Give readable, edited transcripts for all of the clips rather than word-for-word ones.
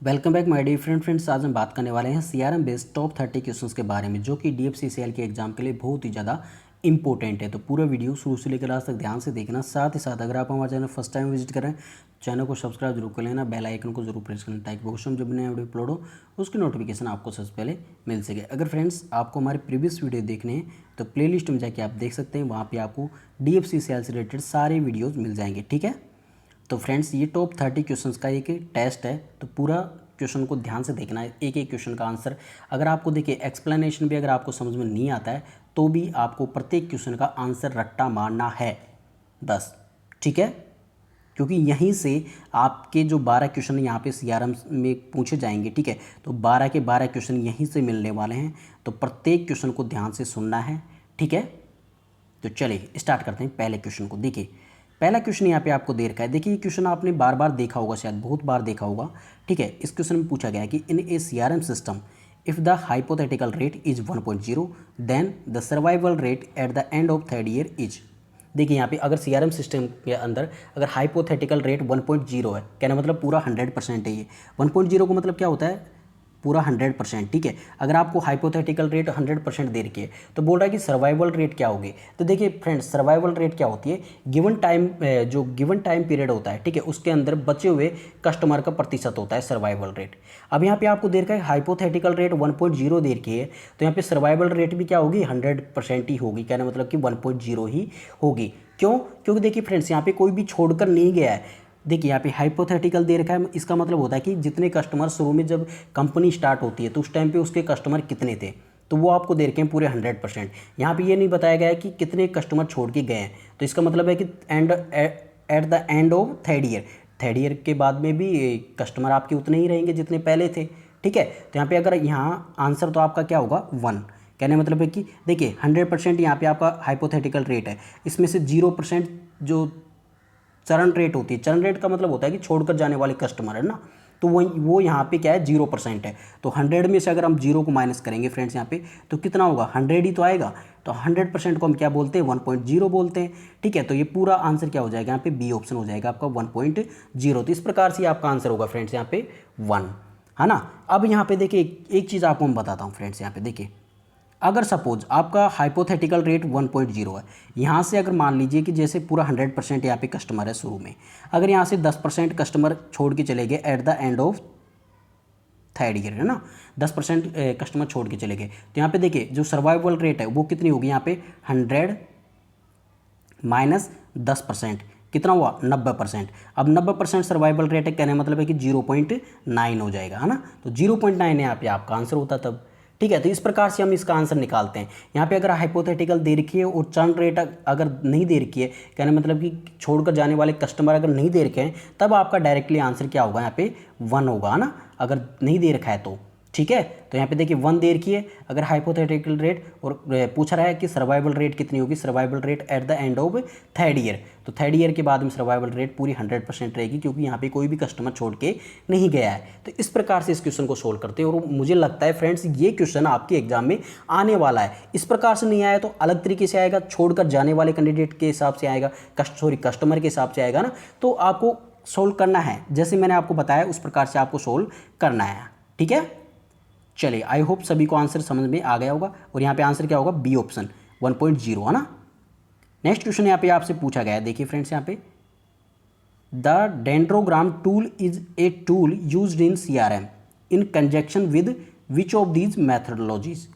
Welcome back my dear friends. आज हम बात करने वाले हैं सीआरएम बेस्ड टॉप 30 क्वेश्चंस के बारे में, जो कि डीएफसीसीएल के एग्जाम के लिए बहुत ही ज़्यादा इंपॉर्टेंट है। तो पूरा वीडियो शुरू से लेकर लास्ट तक ध्यान से देखना। साथ ही साथ अगर आप हमारे चैनल फर्स्ट टाइम विजिट करें, चैनल को सब्सक्राइब जरूर कर लेना, बेल आइकन को जरूर प्रेस करना, ताकि क्वेश्चन जब नया वीडियो अपलोड हो उसकी नोटिफिकेशन आपको सबसे पहले मिल सके। अगर फ्रेंड्स आपको हमारे प्रीवियस वीडियो देखने हैं तो प्लेलिस्ट में जाके आप देख सकते हैं, वहाँ पर आपको डीएफसीसीएल से रिलेटेड सारे वीडियोज़ मिल जाएंगे। ठीक है, तो फ्रेंड्स ये टॉप 30 क्वेश्चंस का एक टेस्ट है, तो पूरा क्वेश्चन को ध्यान से देखना है, एक एक क्वेश्चन का आंसर। अगर आपको देखिए एक्सप्लेनेशन भी अगर आपको समझ में नहीं आता है तो भी आपको प्रत्येक क्वेश्चन का आंसर रट्टा मारना है बस। ठीक है, क्योंकि यहीं से आपके जो 12 क्वेश्चन यहाँ पे सीआरएम में पूछे जाएंगे, ठीक है, तो 12 के 12 क्वेश्चन यहीं से मिलने वाले हैं, तो प्रत्येक क्वेश्चन को ध्यान से सुनना है। ठीक है, तो चलिए स्टार्ट करते हैं पहले क्वेश्चन को। देखिए पहला क्वेश्चन यहाँ पे आपको दे रखा है। देखिए ये क्वेश्चन आपने बार बार देखा होगा, शायद बहुत बार देखा होगा। ठीक है, इस क्वेश्चन में पूछा गया है कि in a CRM system if the hypothetical rate is 1.0 then the survival rate at the end of third year is. देखिए यहाँ पे अगर सीआरएम सिस्टम के अंदर अगर हाइपोथेटिकल रेट 1.0 है, कहना मतलब पूरा 100% है। ये 1.0 का मतलब क्या होता है, पूरा 100%। ठीक है, अगर आपको हाइपोथेटिकल रेट 100% दे रखी है तो बोल रहा है कि सर्वाइवल रेट क्या होगी। तो देखिए फ्रेंड्स, सर्वाइवल रेट क्या होती है, गिवन टाइम, जो गिवन टाइम पीरियड होता है, ठीक है, उसके अंदर बचे हुए कस्टमर का प्रतिशत होता है सर्वाइवल रेट। अब यहाँ पे आपको दे रखा है हाइपोथेटिकल रेट 1.0 दे रखी है, तो यहाँ पे सर्वाइवल रेट भी क्या होगी, 100% ही होगी। कहना मतलब कि 1.0 ही होगी। क्यों? क्योंकि देखिए फ्रेंड्स, यहाँ पे कोई भी छोड़कर नहीं गया है। देखिए यहाँ पे हाइपोथेटिकल दे रखा है, इसका मतलब होता है कि जितने कस्टमर शुरू में जब कंपनी स्टार्ट होती है तो उस टाइम पे उसके कस्टमर कितने थे, तो वो आपको दे रखे हैं पूरे 100%। यहाँ पे ये नहीं बताया गया है कि कितने कस्टमर छोड़ के गए हैं, तो इसका मतलब है कि eight the end of third year के बाद में भी कस्टमर आपके उतने ही रहेंगे जितने पहले थे। ठीक है, तो यहाँ पे अगर यहाँ आंसर तो आपका क्या होगा, 1। कहने मतलब है कि देखिए 100% यहाँ पे आपका हाइपोथेटिकल रेट है, इसमें से 0% जो चरण रेट होती है, चरण रेट का मतलब होता है कि छोड़कर जाने वाले कस्टमर है ना, तो वो यहाँ पे क्या है, 0% है। तो 100 में से अगर हम 0 को माइनस करेंगे फ्रेंड्स यहाँ पे, तो कितना होगा, 100 ही तो आएगा। तो 100% को हम क्या बोलते हैं, 1.0 बोलते हैं। ठीक है, तो ये पूरा आंसर क्या हो जाएगा, यहाँ पे बी ऑप्शन हो जाएगा आपका 1.0। तो इस प्रकार से आपका आंसर होगा फ्रेंड्स यहाँ पे 1, है ना। अब यहाँ पे देखिए एक चीज़ आपको मैं बताता हूँ फ्रेंड्स, यहाँ पे देखिए अगर सपोज आपका हाइपोथेटिकल रेट 1.0 है, यहाँ से अगर मान लीजिए कि जैसे पूरा 100% यहाँ पे कस्टमर है शुरू में, अगर यहाँ से 10% कस्टमर छोड़ के चले गए eight the end of third year, है ना, 10% कस्टमर छोड़ के चले गए, तो यहाँ पे देखिए जो सर्वाइवल रेट है वो कितनी होगी, यहाँ पे 100 माइनस 10% कितना हुआ, 90%। अब 90% सर्वाइवल रेट है, कहने मतलब है कि 0.9 हो जाएगा, है ना। तो 0.9 यहाँ पे आपका आंसर होता तब। ठीक है, तो इस प्रकार से हम इसका आंसर निकालते हैं। यहाँ पे अगर हाइपोथेटिकल दे रखी है और चर्न रेट अगर नहीं दे रखी है, कहने मतलब कि छोड़कर जाने वाले कस्टमर अगर नहीं दे रखे हैं, तब आपका डायरेक्टली आंसर क्या होगा, यहाँ पे 1 होगा, है ना, अगर नहीं दे रखा है तो। ठीक है, तो यहाँ पे देखिए 1 दे रखी है अगर हाइपोथेटिकल रेट, और पूछा रहा है कि सर्वाइवल रेट कितनी होगी, survival rate at the end of third year, तो थर्ड ईयर के बाद में सर्वाइवल रेट पूरी 100% रहेगी, क्योंकि यहाँ पे कोई भी कस्टमर छोड़ के नहीं गया है। तो इस प्रकार से इस क्वेश्चन को सोल्व करते हैं, और मुझे लगता है फ्रेंड्स ये क्वेश्चन आपके एग्जाम में आने वाला है। इस प्रकार से नहीं आया तो अलग तरीके से आएगा, छोड़कर जाने वाले कैंडिडेट के हिसाब से आएगा, कस्टमर के हिसाब से आएगा ना, तो आपको सोल्व करना है जैसे मैंने आपको बताया उस प्रकार से आपको सोल्व करना है। ठीक है, चलिए आई होप सभी को आंसर समझ में आ गया होगा, और यहाँ पे आंसर क्या होगा, बी ऑप्शन 1.0, है ना। नेक्स्ट क्वेश्चन यहाँ पे आपसे पूछा गया है, देखिए फ्रेंड्स यहाँ पे the dendrogram tool is a tool used in CRM in conjunction with which of these methodologies.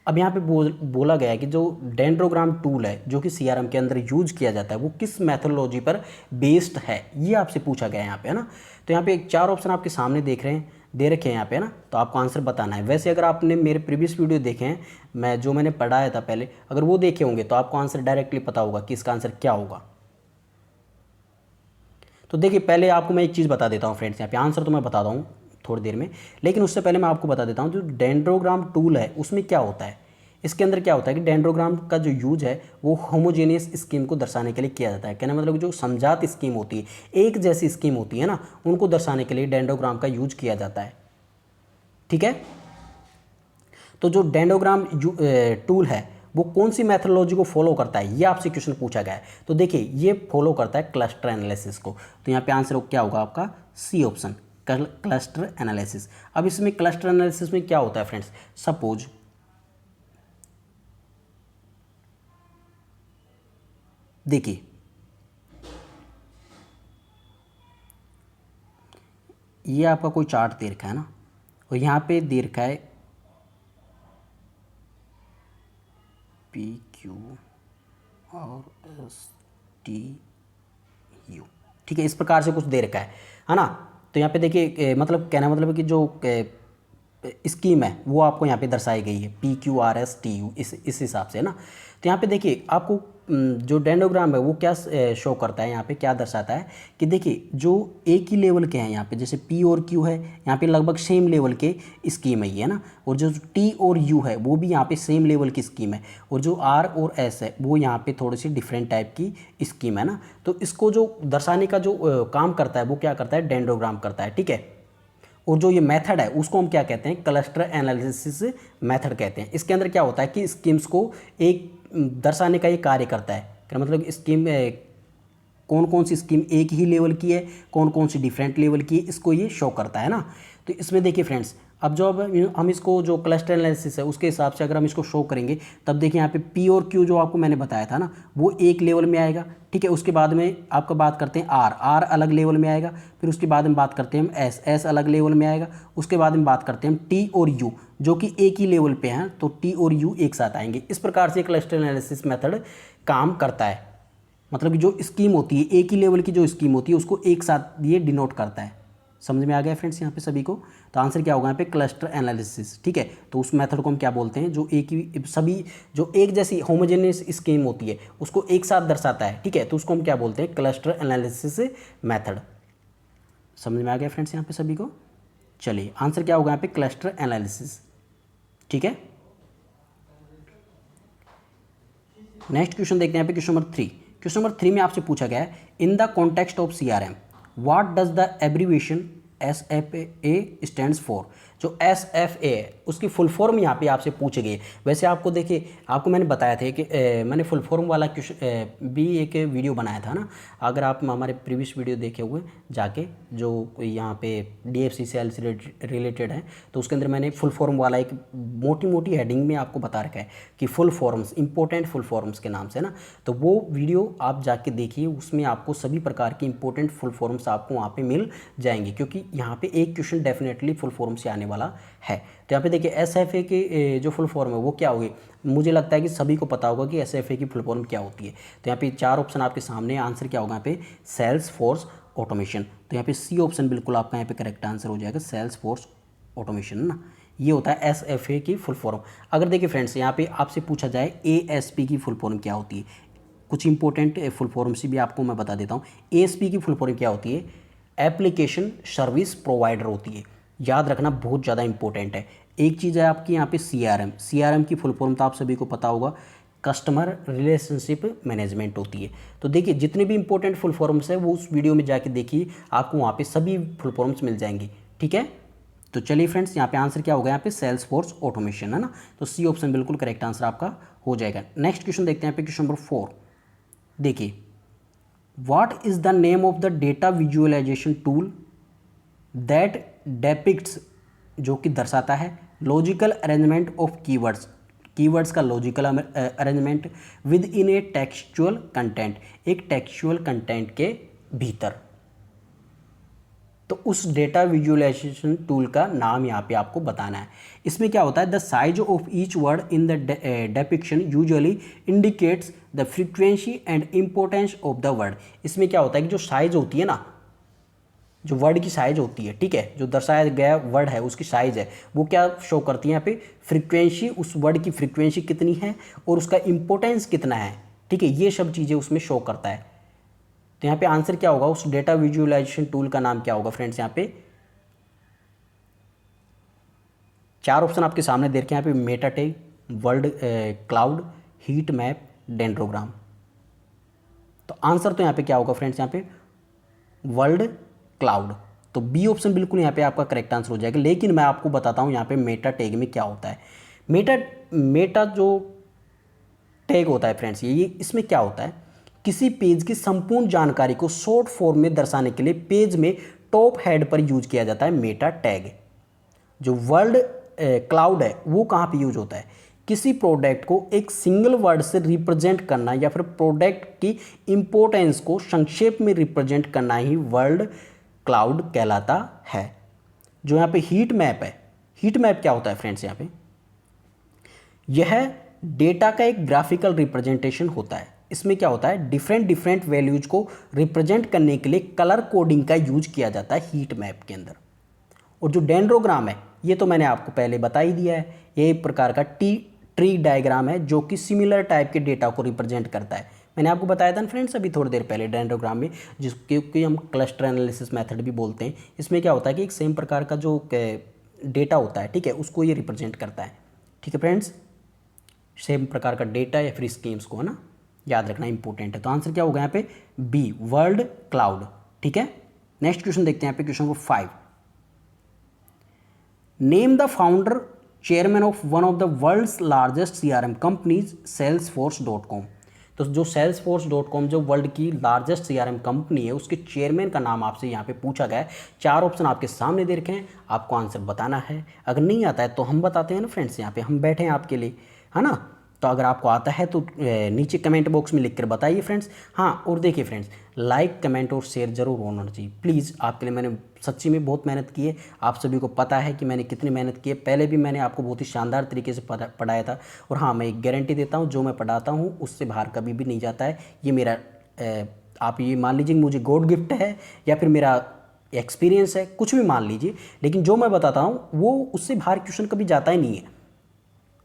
अब यहाँ पे बोला गया है कि जो डेंड्रोग्राम टूल है जो कि सीआरएम के अंदर यूज किया जाता है वो किस मैथडोलॉजी पर बेस्ड है, ये आपसे पूछा गया है यहाँ पे, है ना। तो यहाँ पे 4 ऑप्शन आपके सामने देख रहे हैं, दे रखे हैं यहाँ पे, ना, तो आपको आंसर बताना है। वैसे अगर आपने मेरे प्रीवियस वीडियो देखे हैं, मैंने पढ़ाया था पहले, अगर वो देखे होंगे तो आपको आंसर डायरेक्टली पता होगा कि इसका आंसर क्या होगा। तो देखिए पहले आपको मैं एक चीज़ बता देता हूँ फ्रेंड्स, यहाँ पे आंसर तो मैं बताता हूँ थोड़ी देर में, लेकिन उससे पहले मैं आपको बता देता हूँ जो डेंड्रोग्राम टूल है उसमें क्या होता है। इसके अंदर क्या होता है कि डेंड्रोग्राम का जो यूज है वो होमोजेनियस स्कीम को दर्शाने के लिए किया जाता है। कहना मतलब जो समझात स्कीम होती है, एक जैसी स्कीम होती है ना, उनको दर्शाने के लिए डेंड्रोग्राम का यूज किया जाता है। ठीक है, तो जो डेंड्रोग्राम टूल है वो कौन सी मैथडोलॉजी को फॉलो करता है, ये आपसे क्वेश्चन पूछा गया है। तो देखिए ये फॉलो करता है क्लस्टर एनालिसिस को, तो यहाँ पे आंसर क्या होगा आपका, सी ऑप्शन, क्लस्टर एनालिसिस। अब इसमें क्लस्टर एनालिसिस में क्या होता है फ्रेंड्स, सपोज देखिए ये आपका कोई चार्ट दे रखा है ना, और यहाँ पे दे रखा है पी क्यू और एस टी यू, ठीक है, इस प्रकार से कुछ दे रखा है ना। तो यहाँ पे देखिए मतलब कहना मतलब है कि जो स्कीम है वो आपको यहाँ पे दर्शाई गई है P Q R S T U, इस हिसाब से, है ना। तो यहाँ पे देखिए आपको जो डेंडोग्राम है वो क्या शो करता है, यहाँ पे क्या दर्शाता है कि देखिए जो एक ही लेवल के हैं यहाँ पे, जैसे पी और क्यू है यहाँ पे लगभग सेम लेवल के स्कीम है ये, है ना। और जो टी और यू है वो भी यहाँ पे सेम लेवल की स्कीम है, और जो आर और एस है वो यहाँ पे थोड़ी सी डिफरेंट टाइप की स्कीम है ना। तो इसको जो दर्शाने का जो काम करता है वो क्या करता है, डेंडोग्राम करता है, ठीक है। और जो ये मेथड है उसको हम क्या कहते हैं, क्लस्टर एनालिसिस मेथड कहते हैं। इसके अंदर क्या होता है कि स्कीम्स को एक दर्शाने का ये कार्य करता है, मतलब स्कीम कौन कौन सी स्कीम एक ही लेवल की है, कौन कौन सी डिफरेंट लेवल की है, इसको ये शो करता है ना। तो इसमें देखिए फ्रेंड्स, अब जो अब हम इसको जो क्लस्टर एनालिसिस है उसके हिसाब से अगर हम इसको शो करेंगे, तब देखिए यहाँ पे पी और क्यू जो आपको मैंने बताया था ना वो एक लेवल में आएगा, ठीक है। उसके बाद में आपका बात करते हैं आर अलग लेवल में आएगा, फिर उसके बाद में बात करते हैं हम एस अलग लेवल में आएगा, उसके बाद में बात करते हैं हम टी और यू जो कि एक ही लेवल पे हैं, तो टी और यू एक साथ आएंगे। इस प्रकार से क्लस्टर एनालिसिस मेथड काम करता है, मतलब कि जो स्कीम होती है एक ही लेवल की जो स्कीम होती है उसको एक साथ ये डिनोट करता है। समझ में आ गया फ्रेंड्स यहाँ पे सभी को। तो आंसर क्या होगा यहाँ पे, क्लस्टर एनालिसिस, ठीक है। तो उस मेथड को हम क्या बोलते हैं, जो एक ही सभी जो एक जैसी होमोजेनियस स्कीम होती है उसको एक साथ दर्शाता है, ठीक है। तो उसको हम क्या बोलते हैं, क्लस्टर एनालिसिस मेथड। समझ में आ गया फ्रेंड्स यहाँ पे सभी को। चलिए आंसर क्या होगा यहाँ पे, क्लस्टर एनालिसिस, ठीक है। नेक्स्ट क्वेश्चन देखते हैं यहाँ पे, क्वेश्चन नंबर 3। क्वेश्चन नंबर 3 में आपसे पूछा गया है, in the context of CRM what does the abbreviation SFA stands for. जो SFA है उसकी फुल फॉर्म यहाँ पे आपसे पूछे गए। वैसे आपको देखिए आपको मैंने बताया था कि मैंने फुल फॉर्म वाला भी एक वीडियो बनाया था ना, अगर आप हमारे प्रीवियस वीडियो देखे हुए जाके जो यहाँ पे DFCCL से रिलेटेड है, तो उसके अंदर मैंने फुल फॉर्म वाला एक मोटी मोटी हेडिंग में आपको बता रखा है कि full forms, important full forms के नाम से ना। तो वो वीडियो आप जाके देखिए, उसमें आपको सभी प्रकार की इंपॉर्टेंट फुल फॉर्म्स आपको वहाँ पे मिल जाएंगे, क्योंकि यहाँ पे एक क्वेश्चन डेफिनेटली फुल फॉर्म से आने वाला है। तो यहाँ पे देखिए SFA की जो फुल फॉर्म है वो क्या होगी, मुझे लगता है कि सभी को पता होगा कि SFA की फुल फॉर्म क्या होती है। तो यहाँ पे 4 ऑप्शन आपके सामने, आंसर क्या होगा यहाँ पे, सेल्स फोर्स ऑटोमेशन। तो यहाँ पे सी ऑप्शन बिल्कुल आपका यहाँ पे करेक्ट आंसर हो जाएगा, सेल्स फोर्स ऑटोमेशन ना, ये होता है SFA की फुल फॉर्म। अगर देखिए फ्रेंड्स यहाँ पे आपसे पूछा जाए ASP की फुल फॉर्म क्या होती है, कुछ इंपॉर्टेंट फुल फॉर्म से भी आपको मैं बता देता हूँ। ASP की फुल फॉर्म क्या होती है, एप्लीकेशन सर्विस प्रोवाइडर होती है। याद रखना बहुत ज़्यादा इंपॉर्टेंट है। एक चीज़ है आपकी यहाँ पे CRM की फुल फॉर्म तो आप सभी को पता होगा, कस्टमर रिलेशनशिप मैनेजमेंट होती है। तो देखिए जितने भी इंपॉर्टेंट फुल फॉर्म्स है वो उस वीडियो में जाके देखिए, आपको वहाँ पे सभी फुल फॉर्म्स मिल जाएंगी, ठीक है। तो चलिए फ्रेंड्स यहाँ पे आंसर क्या होगा, यहाँ पे सेल्स फोर्स ऑटोमेशन, है ना। तो सी ऑप्शन बिल्कुल करेक्ट आंसर आपका हो जाएगा। नेक्स्ट क्वेश्चन देखते हैं यहाँ पे, क्वेश्चन नंबर 4 देखिए, what is the name of the data visualisation tool that depicts, जो कि दर्शाता है लॉजिकल अरेंजमेंट ऑफ कीवर्ड्स का logical arrangement within a textual content, एक टेक्सचुअल कंटेंट के भीतर। तो उस डेटा विजुअलाइजेशन टूल का नाम यहाँ पे आपको बताना है। इसमें क्या होता है, the size of each word in the depiction usually indicates the frequency and importance of the word. इसमें क्या होता है कि जो साइज होती है ना, जो वर्ड की साइज होती है, ठीक है, जो दर्शाया गया वर्ड है उसकी साइज है, वो क्या शो करती है यहाँ पे, फ्रीक्वेंसी, उस वर्ड की फ्रीक्वेंसी कितनी है और उसका इंपॉर्टेंस कितना है, ठीक है, ये सब चीज़ें उसमें शो करता है। तो यहाँ पे आंसर क्या होगा, उस डेटा विजुअलाइजेशन टूल का नाम क्या होगा फ्रेंड्स। यहाँ पे 4 ऑप्शन आपके सामने दे रखे हैं यहाँ पे, Meta tag, world cloud, heat map, dendrogram. तो आंसर तो यहाँ पे क्या होगा फ्रेंड्स, यहाँ पे वर्ल्ड क्लाउड। तो बी ऑप्शन बिल्कुल यहाँ पे आपका करेक्ट आंसर हो जाएगा। लेकिन मैं आपको बताता हूँ यहाँ पे मेटा टैग में क्या होता है। मेटा जो टैग होता है फ्रेंड्स, ये इसमें क्या होता है, किसी पेज की संपूर्ण जानकारी को शॉर्ट फॉर्म में दर्शाने के लिए पेज में टॉप हेड पर यूज किया जाता है मेटा टैग। जो वर्ड क्लाउड है वो कहाँ पे यूज होता है? किसी प्रोडक्ट को एक सिंगल वर्ड से रिप्रेजेंट करना या फिर प्रोडक्ट की इंपॉर्टेंस को संक्षेप में रिप्रेजेंट करना ही वर्ल्ड क्लाउड कहलाता है। जो यहाँ पे हीट मैप है, हीट मैप क्या होता है फ्रेंड्स? यहाँ पे यह डेटा का एक ग्राफिकल रिप्रेजेंटेशन होता है। इसमें क्या होता है? डिफरेंट वैल्यूज को रिप्रेजेंट करने के लिए कलर कोडिंग का यूज किया जाता है हीट मैप के अंदर। और जो डेंड्रोग्राम है ये तो मैंने आपको पहले बता ही दिया है, ये एक प्रकार का ट्री डायग्राम है जो कि सिमिलर टाइप के डेटा को रिप्रेजेंट करता है। मैंने आपको बताया था ना फ्रेंड्स अभी थोड़ी देर पहले डेंड्रोग्राम में, जिसके हम क्लस्टर एनालिसिस मेथड भी बोलते हैं। इसमें क्या होता है कि एक सेम प्रकार का जो डेटा होता है, ठीक है, उसको ये रिप्रेजेंट करता है। ठीक है फ्रेंड्स, सेम प्रकार का डेटा या फिर स्कीम्स को, है ना, याद रखना इंपॉर्टेंट है। तो आंसर क्या होगा यहाँ पे? B, world cloud. ठीक है, नेक्स्ट क्वेश्चन देखते हैं यहाँ पे question number 5। Name the founder chairman of one of the world's largest CRM companies salesforce.com। तो जो salesforce.com जो वर्ल्ड की लार्जेस्ट CRM कंपनी है उसके चेयरमैन का नाम आपसे यहाँ पे पूछा गया है। 4 ऑप्शन आपके सामने दे रखे हैं, आपको आंसर बताना है। अगर नहीं आता है तो हम बताते हैं ना फ्रेंड्स, यहाँ पे हम बैठे हैं आपके लिए, है ना। तो अगर आपको आता है तो नीचे कमेंट बॉक्स में लिखकर बताइए फ्रेंड्स। हाँ, और देखिए फ्रेंड्स, लाइक कमेंट और शेयर जरूर होना चाहिए प्लीज़। आपके लिए मैंने सच्ची में बहुत मेहनत की है, आप सभी को पता है कि मैंने कितनी मेहनत की है। पहले भी मैंने आपको बहुत ही शानदार तरीके से पढ़ाया था। और हाँ, मैं एक गारंटी देता हूँ, जो मैं पढ़ाता हूँ उससे बाहर कभी भी नहीं जाता है। ये मेरा आप ये मान लीजिए मुझे गॉड गिफ्ट है या फिर मेरा एक्सपीरियंस है, कुछ भी मान लीजिए, लेकिन जो मैं बताता हूँ वो उससे बाहर क्वेश्चन कभी जाता ही नहीं है।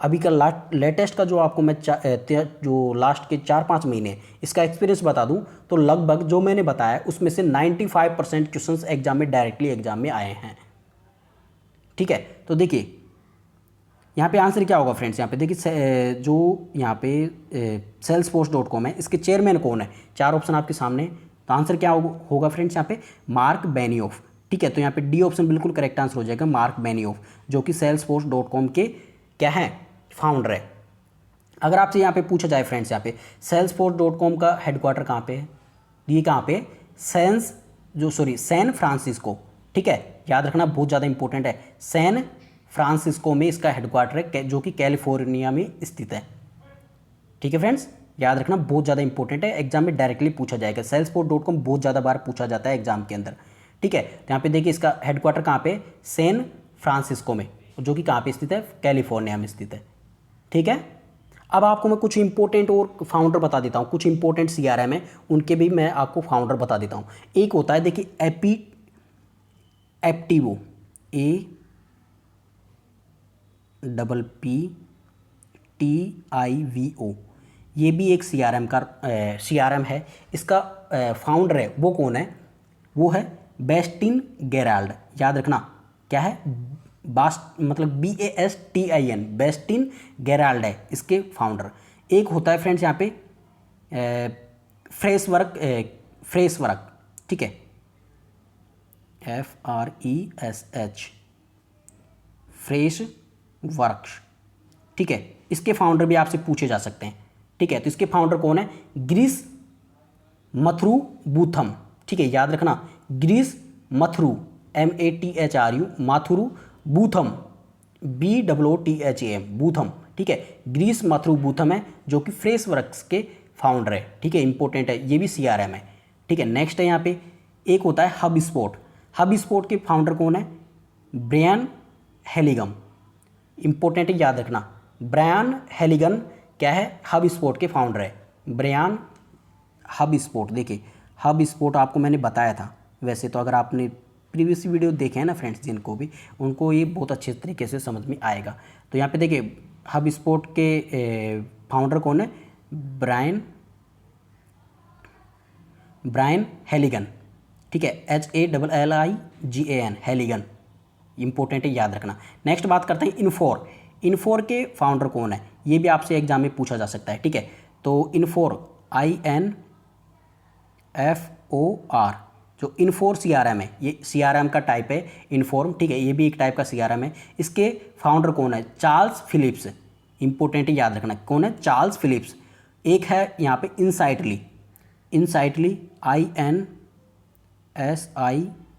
अभी का लेटेस्ट का जो आपको मैं जो लास्ट के 4-5 महीने इसका एक्सपीरियंस बता दूं तो लगभग जो मैंने बताया उसमें से 95% क्वेश्चंस एग्जाम में डायरेक्टली एग्जाम में आए हैं। ठीक है, तो देखिए यहाँ पे आंसर क्या होगा फ्रेंड्स? यहाँ पे देखिए जो यहाँ पे salesforce.com है, इसके चेयरमैन कौन है? 4 ऑप्शन आपके सामने। तो आंसर क्या होगा फ्रेंड्स? यहाँ पे मार्क बेनियोफ। ठीक है, तो यहाँ पे डी ऑप्शन बिल्कुल करेक्ट आंसर हो जाएगा, मार्क बेनियोफ, जो कि salesforce.com के क्या है? फाउंडर है। अगर आपसे यहाँ पे पूछा जाए फ्रेंड्स, यहाँ पे salesforce.com का हेडक्वार्टर कहाँ पे है? ये कहाँ पे? San Francisco. ठीक है, याद रखना, बहुत ज़्यादा इंपॉर्टेंट है। सैन फ्रांसिस्को में इसका हेडक्वार्टर है, जो कि कैलिफोर्निया में स्थित है। ठीक है फ्रेंड्स, याद रखना, बहुत ज़्यादा इंपॉर्टेंट है, एग्जाम में डायरेक्टली पूछा जाएगा। salesforce.com बहुत ज़्यादा बार पूछा जाता है एग्जाम के अंदर। ठीक है, तो यहाँ पे देखिए इसका हेडक्वार्टर कहाँ पे? सैन फ्रांसिस्को में, जो कि कहाँ पे स्थित है? कैलिफोर्निया में स्थित है। ठीक है, अब आपको मैं कुछ इंपॉर्टेंट और फाउंडर बता देता हूँ। कुछ इंपॉर्टेंट CRM है, उनके भी मैं आपको फाउंडर बता देता हूँ। एक होता है देखिए एप्टिवो, APPTIVO, ये भी एक CRM है। इसका फाउंडर है वो कौन है? वो है बेस्टिन गेराल्ड। याद रखना, क्या है? मतलब BASTIN, बेस्टिन गेराल्ड है इसके फाउंडर। एक होता है फ्रेंड्स यहाँ पे फ्रेशवर्क। ठीक है, FRESH, फ्रेशवर्क्स। ठीक है, इसके फाउंडर भी आपसे पूछे जा सकते हैं। ठीक है, तो इसके फाउंडर कौन है? ग्रीस मथुरुबूथम। ठीक है, याद रखना, ग्रीस मथुरु, MATHRU, माथुरु बूथम, BOOTHAM, बूथम। ठीक है, ग्रीस मथुरुबूथम है, जो कि फ्रेशवर्क्स के फाउंडर है। ठीक है, इंपॉर्टेंट है, ये भी CRM है। ठीक है, नेक्स्ट है यहाँ पे एक होता है हबस्पॉट के फाउंडर कौन है? ब्रायन हेलिगन। इंपॉर्टेंट है, याद रखना, ब्रायन हेलिगन क्या है? हबस्पॉट के फाउंडर है, ब्रायन हबस्पॉट। देखिए हबस्पॉट आपको मैंने बताया था, वैसे तो अगर आपने प्रीवियस वीडियो देखे हैं ना फ्रेंड्स जिनको भी, उनको ये बहुत अच्छे तरीके से समझ में आएगा। तो यहाँ पे देखिए हबस्पॉट के फाउंडर कौन है? ब्रायन हेलिगन। ठीक है, HALLIGAN, हेलिगन। इंपॉर्टेंट है, याद रखना। नेक्स्ट बात करते हैं इन्फोर के फाउंडर कौन है? ये भी आपसे एग्जाम में पूछा जा सकता है। ठीक है, तो इन्फोर INFOR, जो इन्फोर CRM है, ये CRM का टाइप है इन्फॉर्म। ठीक है, ये भी एक टाइप का CRM है। इसके फाउंडर कौन है? Charles Philips. इंपॉर्टेंट है, याद रखना, कौन है? Charles Phillips. एक है यहाँ पे इनसाइटली, INSIGHTLY,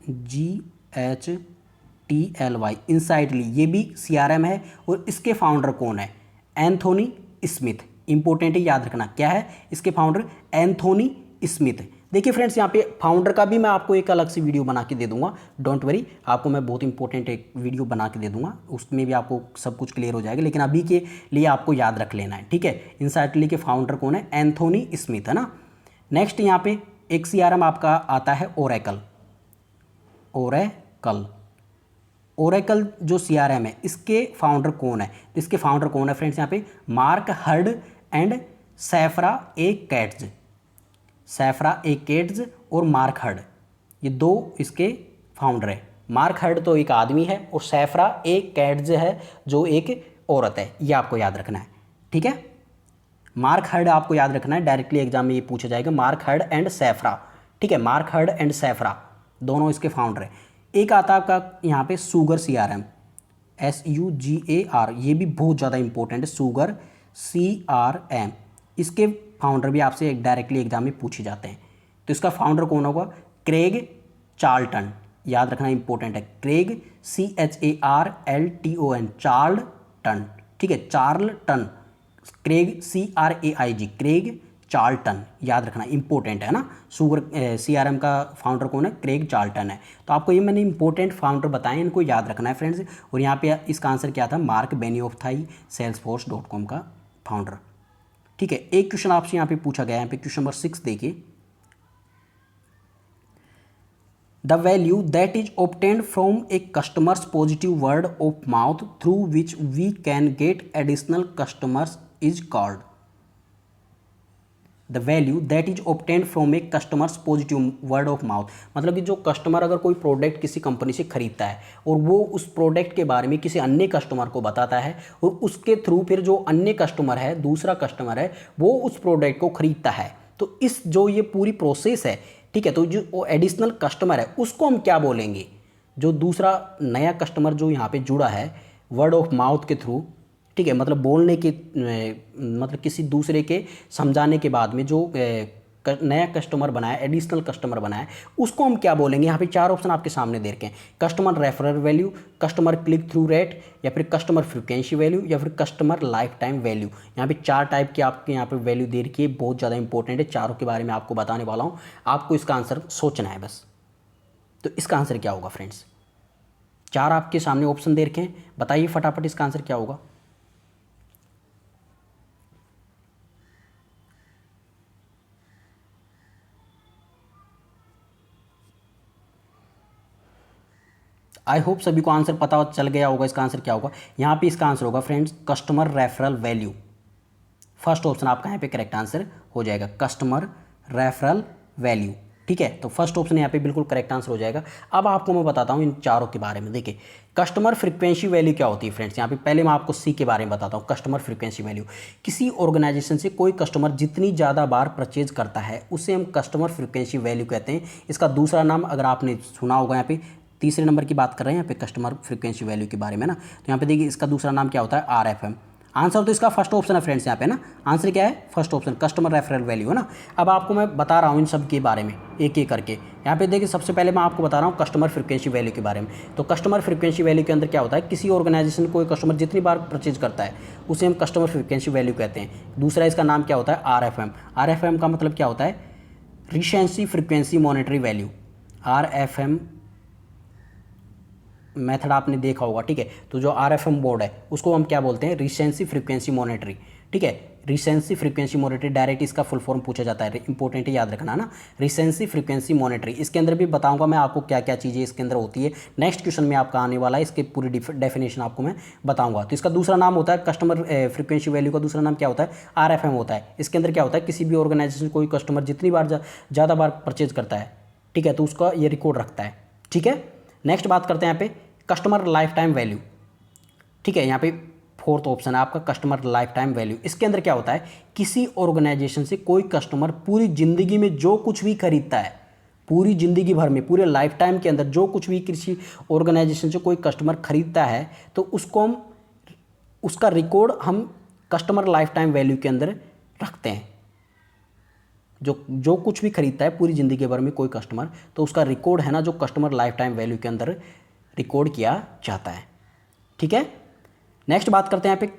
GHTLY, इंसाइटली, ये भी CRM है। और इसके फाउंडर कौन है? Anthony Smith. इंपॉर्टेंट है, याद रखना क्या है इसके फाउंडर, एंथोनी स्मिथ। देखिए फ्रेंड्स, यहाँ पे फाउंडर का भी मैं आपको एक अलग से वीडियो बना के दे दूंगा, डोंट वरी, आपको मैं बहुत इंपॉर्टेंट एक वीडियो बना के दे दूंगा, उसमें भी आपको सब कुछ क्लियर हो जाएगा। लेकिन अभी के लिए आपको याद रख लेना है, ठीक है। इंसाइटली के फाउंडर कौन है? एंथोनी स्मिथ, है ना। नेक्स्ट यहाँ पे एक CRM आपका आता है ओरेकल। ओरेकल जो CRM है, इसके फाउंडर कौन है? इसके फाउंडर कौन है फ्रेंड्स? यहाँ पे मार्क हर्ड एंड सैफरा ए केट्स और मार्क हर्ड, ये दो इसके फाउंडर है। मार्क हर्ड तो एक आदमी है और सैफरा ए केट्स है जो एक औरत है, ये आपको याद रखना है, ठीक है। मार्क हर्ड आपको याद रखना है, डायरेक्टली एग्जाम में ये पूछा जाएगा, मार्क हर्ड एंड सैफरा, ठीक है। मार्क हर्ड एंड सैफरा दोनों इसके फाउंडर है। एक आता है आपका यहाँ पे सुगर CRM, SUGAR, ये भी बहुत ज़्यादा इंपॉर्टेंट है, सुगर CRM। इसके फाउंडर भी आपसे डायरेक्टली एग्जाम में पूछे जाते हैं। तो इसका फाउंडर कौन होगा? क्रेग चार्ल्टन, याद रखना इंपॉर्टेंट है, क्रेग CHARLTON, चार्ल्टन, ठीक है, Charlton, Craig CRAIG, Craig Charlton, याद रखना इंपॉर्टेंट है ना। सुगर CRM का फाउंडर कौन है? क्रेग चार्ल्टन है। तो आपको ये मैंने इंपॉर्टेंट फाउंडर बताए, इनको याद रखना है फ्रेंड्स। और यहाँ पे इसका आंसर क्या था? मार्क बेनियोफ था ही salesforce.com का फाउंडर, ठीक है। एक क्वेश्चन आपसे यहाँ पे पूछा गया है, यहाँ पे क्वेश्चन नंबर 6 देखिए। The value that is obtained from a customer's positive word of mouth through which we can get additional customers is called. The value that is obtained from a customer's positive word of mouth, मतलब कि जो customer अगर कोई product किसी company से खरीदता है और वो उस प्रोडक्ट के बारे में किसी अन्य कस्टमर को बताता है और उसके थ्रू फिर जो अन्य कस्टमर है, दूसरा कस्टमर है, वो उस प्रोडक्ट को खरीदता है, तो इस जो ये पूरी प्रोसेस है, ठीक है, तो जो एडिशनल कस्टमर है उसको हम क्या बोलेंगे? जो दूसरा नया कस्टमर जो यहाँ पे जुड़ा है वर्ड ऑफ माउथ के थ्रू, ठीक है, मतलब बोलने के मतलब किसी दूसरे के समझाने के बाद में जो नया कस्टमर बनाया, एडिशनल कस्टमर बनाया, उसको हम क्या बोलेंगे? यहाँ पे 4 ऑप्शन आपके सामने दे रखे हैं, customer referral value, customer click through rate, या फिर कस्टमर फ्रिक्वेंसी वैल्यू, या फिर कस्टमर लाइफ टाइम वैल्यू। यहाँ पे 4 टाइप की आपके यहाँ पे वैल्यू दे रखी है, बहुत ज़्यादा इंपॉर्टेंट है, चारों के बारे में आपको बताने वाला हूँ, आपको इसका आंसर सोचना है बस। तो इसका आंसर क्या होगा फ्रेंड्स? 4 आपके सामने ऑप्शन दे रखे हैं, बताइए फटाफट इसका आंसर क्या होगा। आई होप सभी को आंसर पता चल गया होगा इसका आंसर क्या होगा। यहाँ पे इसका आंसर होगा friends customer referral value. First option आपका यहाँ पे करेक्ट आंसर हो जाएगा, कस्टमर रेफरल वैल्यू, ठीक है। तो फर्स्ट ऑप्शन यहाँ पे बिल्कुल करेक्ट आंसर हो जाएगा। अब आपको मैं बताता हूँ इन चारों के बारे में। देखिए कस्टमर फ्रीक्वेंसी वैल्यू क्या होती है फ्रेंड्स, यहाँ पे पहले मैं आपको सी के बारे में बताता हूँ। कस्टमर फ्रीक्वेंसी वैल्यू, किसी ऑर्गेनाइजेशन से कोई कस्टमर जितनी ज़्यादा बार परचेज करता है उसे हम कस्टमर फ्रीक्वेंसी वैल्यू कहते हैं। इसका दूसरा नाम अगर आपने सुना होगा, यहाँ पे तीसरे नंबर की बात कर रहे हैं यहाँ पे कस्टमर फ्रीक्वेंसी वैल्यू के बारे में ना, तो यहाँ पे देखिए इसका दूसरा नाम क्या होता है? RFM। आंसर तो इसका फर्स्ट ऑप्शन है फ्रेंड्स, यहाँ पे ना आंसर क्या है? First option, customer referral value, है ना। अब आपको मैं बता रहा हूँ इन सब के बारे में एक एक करके। यहाँ पे देखिए सबसे पहले मैं आपको बता रहा हूँ कस्टमर फ्रीक्वेंसी वैल्यू के बारे में। तो कस्टमर फ्रीक्वेंसी वैल्यू के अंदर क्या होता है? किसी ऑर्गेनाइजेशन कोई कस्टमर जितनी बार परचेज करता है उसे हम कस्टमर फ्रीक्वेंसी वैल्यू कहते हैं। दूसरा इसका नाम क्या होता है? RFM। RFM का मतलब क्या होता है? Recency frequency monetary value. RFM method आपने देखा होगा, ठीक है। तो जो RFM बोर्ड है उसको हम क्या बोलते हैं? रिसेंसी फ्रीक्वेंसी मॉनिटरी, ठीक है। रिसेंसी फ्रीक्वेंसी मॉनिटरी, डायरेक्ट इसका फुल फॉर्म पूछा जाता है, इंपॉर्टेंट है, याद रखना ना, रिसेंसी फ्रीक्वेंसी मॉनिटरी। इसके अंदर भी बताऊंगा मैं आपको क्या क्या चीज़ें इसके अंदर होती है। नेक्स्ट क्वेश्चन में आपका आने वाला है, इसके पूरी डेफिनेशन आपको मैं बताऊंगा। तो इसका दूसरा नाम होता है कस्टमर फ्रीक्वेंसी वैल्यू का दूसरा नाम क्या होता है? RFM होता है। इसके अंदर क्या होता है? किसी भी ऑर्गेनाइजेशन कोई कस्टमर जितनी बार ज़्यादा बार परचेज करता है, ठीक है, तो उसका ये रिकॉर्ड रखता है, ठीक है। नेक्स्ट बात करते हैं यहाँ पे कस्टमर लाइफ टाइम वैल्यू, ठीक है। यहाँ पे फोर्थ ऑप्शन है आपका कस्टमर लाइफ टाइम वैल्यू। इसके अंदर क्या होता है? किसी ऑर्गेनाइजेशन से कोई कस्टमर पूरी ज़िंदगी में जो कुछ भी खरीदता है, पूरी ज़िंदगी भर में, पूरे लाइफ टाइम के अंदर जो कुछ भी किसी ऑर्गेनाइजेशन से कोई कस्टमर खरीदता है तो उसको हम, उसका रिकॉर्ड हम कस्टमर लाइफ टाइम वैल्यू के अंदर रखते हैं, जो जो कुछ भी खरीदता है पूरी ज़िंदगी भर में कोई कस्टमर, तो उसका रिकॉर्ड है ना जो कस्टमर लाइफ टाइम वैल्यू के अंदर रिकॉर्ड किया जाता है। ठीक है, नेक्स्ट बात करते हैं यहाँ पे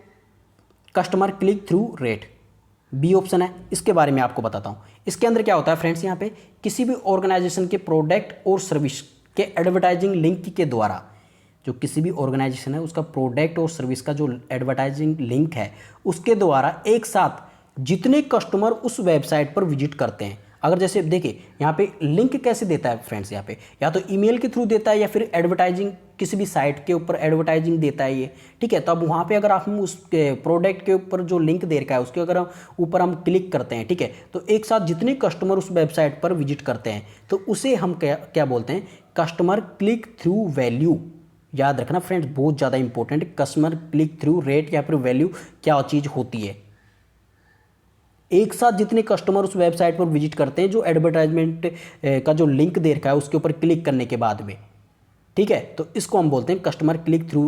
customer click through rate, B option है, इसके बारे में आपको बताता हूँ। इसके अंदर क्या होता है फ्रेंड्स, यहाँ पे किसी भी ऑर्गेनाइजेशन के प्रोडक्ट और सर्विस के एडवर्टाइजिंग लिंक के द्वारा, जो किसी भी ऑर्गेनाइजेशन है उसका प्रोडक्ट और सर्विस का जो एडवर्टाइजिंग लिंक है उसके द्वारा एक साथ जितने कस्टमर उस वेबसाइट पर विजिट करते हैं, अगर जैसे देखिए यहाँ पे लिंक कैसे देता है फ्रेंड्स, यहाँ पे या तो ईमेल के थ्रू देता है या फिर एडवर्टाइजिंग किसी भी साइट के ऊपर एडवर्टाइजिंग देता है ये। ठीक है, तो अब वहाँ पे अगर आप उस प्रोडक्ट के ऊपर जो लिंक दे रखा है उसके अगर हम ऊपर हम क्लिक करते हैं, ठीक है, तो एक साथ जितने कस्टमर उस वेबसाइट पर विजिट करते हैं तो उसे हम क्या बोलते हैं, कस्टमर क्लिक थ्रू वैल्यू। याद रखना फ्रेंड्स, बहुत ज़्यादा important, customer click through rate या फिर वैल्यू क्या चीज़ होती है। एक साथ जितने कस्टमर उस वेबसाइट पर विजिट करते हैं जो एडवर्टाइजमेंट का जो लिंक दे रखा है उसके ऊपर क्लिक करने के बाद में, ठीक है, तो इसको हम बोलते हैं कस्टमर क्लिक थ्रू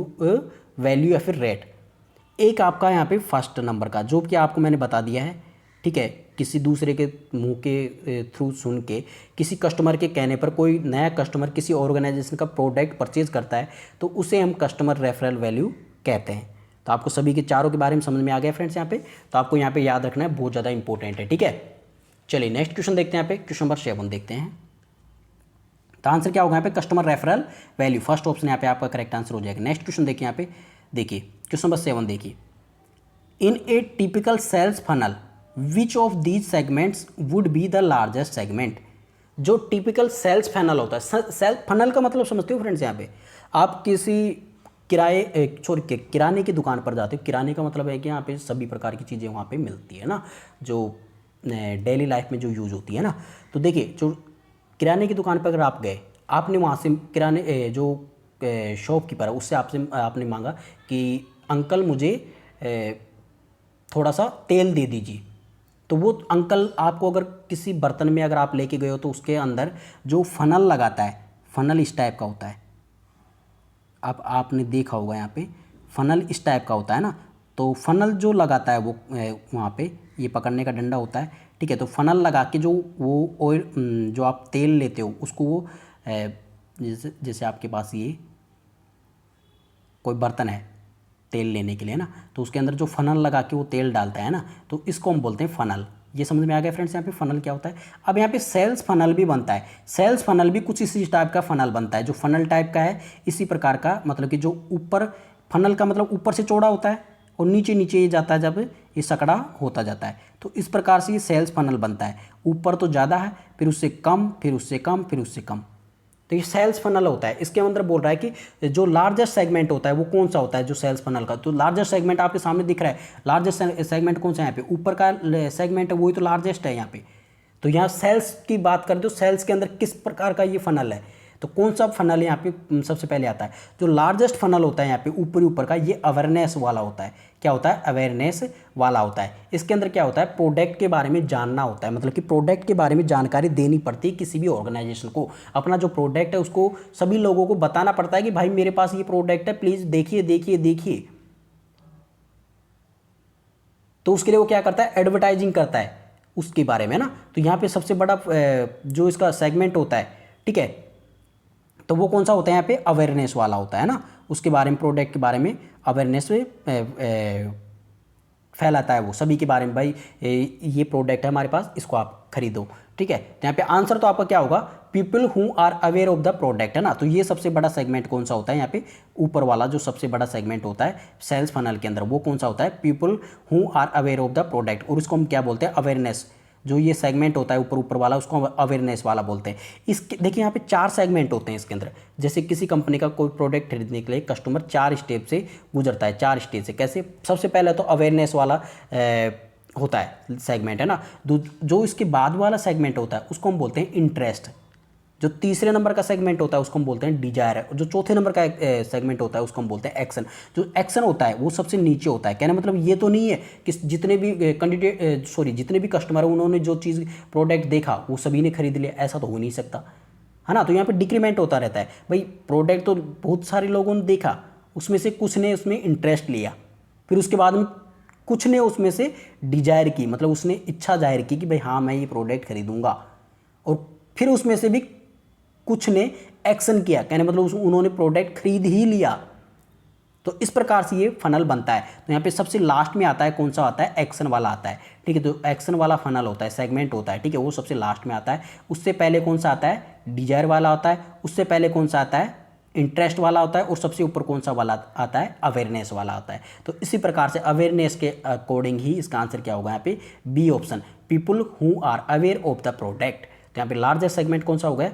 वैल्यू या फिर रेट। एक आपका यहाँ पे फर्स्ट नंबर का जो कि आपको मैंने बता दिया है, ठीक है, किसी दूसरे के मुंह के थ्रू सुन के किसी कस्टमर के कहने पर कोई नया कस्टमर किसी ऑर्गेनाइजेशन का प्रोडक्ट परचेज करता है तो उसे हम कस्टमर रेफरल वैल्यू कहते हैं। तो आपको सभी के चारों के बारे में समझ में आ गया फ्रेंड्स यहाँ पे, तो आपको यहाँ पे याद रखना है, बहुत ज़्यादा इंपॉर्टेंट है। ठीक है, चलिए नेक्स्ट क्वेश्चन देखते हैं। यहाँ पे क्वेश्चन नंबर 7 देखते हैं, तो आंसर क्या होगा यहाँ पे, customer referral value, first option यहाँ पे आपका करेक्ट आंसर हो जाएगा। नेक्स्ट क्वेश्चन देखिए यहाँ पे, देखिए क्वेश्चन नंबर 7 देखिए, in a typical sales funnel which of these segments would be the largest segment. जो टिपिकल सेल्स फनल होता है, सेल्स फनल का मतलब समझते हो फ्रेंड्स, यहाँ पे आप किसी किराने की दुकान पर जाते हो, किराने का मतलब है कि यहाँ पे सभी प्रकार की चीज़ें वहाँ पे मिलती है ना, जो डेली लाइफ में जो यूज़ होती है ना। तो देखिए जो किराने की दुकान पर अगर आप गए, आपने वहाँ से किराने जो शॉपकीपर है उससे आपने मांगा कि अंकल मुझे थोड़ा सा तेल दे दीजिए, तो वो अंकल आपको अगर किसी बर्तन में अगर आप लेके गए हो तो उसके अंदर जो फनल लगाता है, फनल इस टाइप का होता है, आपने देखा होगा यहाँ पे फनल इस टाइप का होता है ना, तो फनल जो लगाता है वो वहाँ पे ये पकड़ने का डंडा होता है, ठीक है, तो फनल लगा के जो वो ऑयल जो आप तेल लेते हो उसको वो जैसे आपके पास ये कोई बर्तन है तेल लेने के लिए ना, तो उसके अंदर जो फनल लगा के वो तेल डालता है ना, तो इसको हम बोलते हैं फनल। ये समझ में आ गया फ्रेंड्स यहाँ पे फनल क्या होता है। अब यहाँ पे सेल्स फनल भी बनता है, सेल्स फनल भी कुछ इसी टाइप का फनल बनता है, जो फनल टाइप का है इसी प्रकार का, मतलब कि जो ऊपर फनल का मतलब ऊपर से चौड़ा होता है और नीचे नीचे ये जाता है, जब ये सकड़ा होता जाता है, तो इस प्रकार से ये सेल्स फनल बनता है। ऊपर तो ज़्यादा है, फिर उससे कम, फिर उससे कम, फिर उससे कम, तो ये सेल्स फनल होता है। इसके अंदर बोल रहा है कि जो लार्जेस्ट सेगमेंट होता है वो कौन सा होता है, जो सेल्स फनल का, तो लार्जेस्ट सेगमेंट आपके सामने दिख रहा है, लार्जेस्ट सेगमेंट कौन सा है यहाँ पे, ऊपर का सेगमेंट है, वही तो लार्जेस्ट है यहाँ पे। तो यहाँ सेल्स की बात करें तो सेल्स के अंदर किस प्रकार का ये फनल है, तो कौन सा फनल यहाँ पे सबसे पहले आता है, जो लार्जेस्ट फनल होता है यहाँ पे ऊपरी ऊपर का, ये अवेयरनेस वाला होता है। क्या होता है, अवेयरनेस वाला होता है। इसके अंदर क्या होता है, प्रोडक्ट के बारे में जानना होता है, मतलब कि प्रोडक्ट के बारे में जानकारी देनी पड़ती है किसी भी ऑर्गेनाइजेशन को। अपना जो प्रोडक्ट है उसको सभी लोगों को बताना पड़ता है कि भाई मेरे पास ये प्रोडक्ट है, प्लीज़ देखिए देखिए देखिए। तो उसके लिए वो क्या करता है, एडवर्टाइजिंग करता है उसके बारे में ना। तो यहाँ पे सबसे बड़ा जो इसका सेगमेंट होता है, ठीक है, तो वो कौन सा होता है यहाँ पे, अवेयरनेस वाला होता है ना, उसके बारे में प्रोडक्ट के बारे में अवेयरनेस में फैलाता है वो सभी के बारे में, भाई ये प्रोडक्ट है हमारे पास, इसको आप खरीदो। ठीक है, तो यहाँ पे आंसर तो आपका क्या होगा, people who are aware of the product है ना। तो ये सबसे बड़ा सेगमेंट कौन सा होता है यहाँ पे, ऊपर वाला जो सबसे बड़ा सेगमेंट होता है सेल्स फनल के अंदर, वो कौन सा होता है, people who are aware of the product, और उसको हम क्या बोलते हैं, अवेयरनेस। जो ये सेगमेंट होता है ऊपर ऊपर वाला उसको अवेयरनेस वाला बोलते हैं। इसके देखिए यहाँ पे 4 सेगमेंट होते हैं इसके अंदर। जैसे किसी कंपनी का कोई प्रोडक्ट खरीदने के लिए कस्टमर 4 स्टेप से गुजरता है, 4 स्टेज से। कैसे, सबसे पहले तो अवेयरनेस वाला होता है सेगमेंट है ना, जो इसके बाद वाला सेगमेंट होता है उसको हम बोलते हैं इंटरेस्ट। जो तीसरे नंबर का सेगमेंट होता है उसको हम बोलते हैं डिजायर है, और जो चौथे नंबर का सेगमेंट होता है उसको हम बोलते हैं एक्शन। जो एक्शन होता है वो सबसे नीचे होता है। कहने मतलब ये तो नहीं है कि जितने भी जितने भी कस्टमर है उन्होंने जो चीज़ प्रोडक्ट देखा वो सभी ने खरीद लिया, ऐसा तो हो नहीं सकता है ना। तो यहाँ पे डिक्रीमेंट होता रहता है, भाई प्रोडक्ट तो बहुत सारे लोगों ने देखा, उसमें से कुछ ने उसमें इंटरेस्ट लिया, फिर उसके बाद में कुछ ने उसमें से डिजायर की, मतलब उसने इच्छा जाहिर की कि भाई हाँ मैं ये प्रोडक्ट खरीदूंगा, और फिर उसमें से भी कुछ ने एक्शन किया, कहने मतलब उन्होंने प्रोडक्ट खरीद ही लिया। तो इस प्रकार से ये फनल बनता है। तो यहाँ पे सबसे लास्ट में आता है कौन सा आता है, एक्शन वाला आता है, ठीक है। तो एक्शन वाला फनल होता है, सेगमेंट होता है, ठीक है, वो सबसे लास्ट में आता है। उससे पहले कौन सा आता है, डिजायर वाला आता है। उससे पहले कौन सा आता है, इंटरेस्ट वाला होता है। और सबसे ऊपर कौन सा वाला आता है, अवेयरनेस वाला आता है। तो इसी प्रकार से अवेयरनेस के अकॉर्डिंग ही इसका आंसर क्या होगा यहाँ पे, B option, people who are aware of the product. तो यहाँ पे लार्जेस्ट सेगमेंट कौन सा होगा,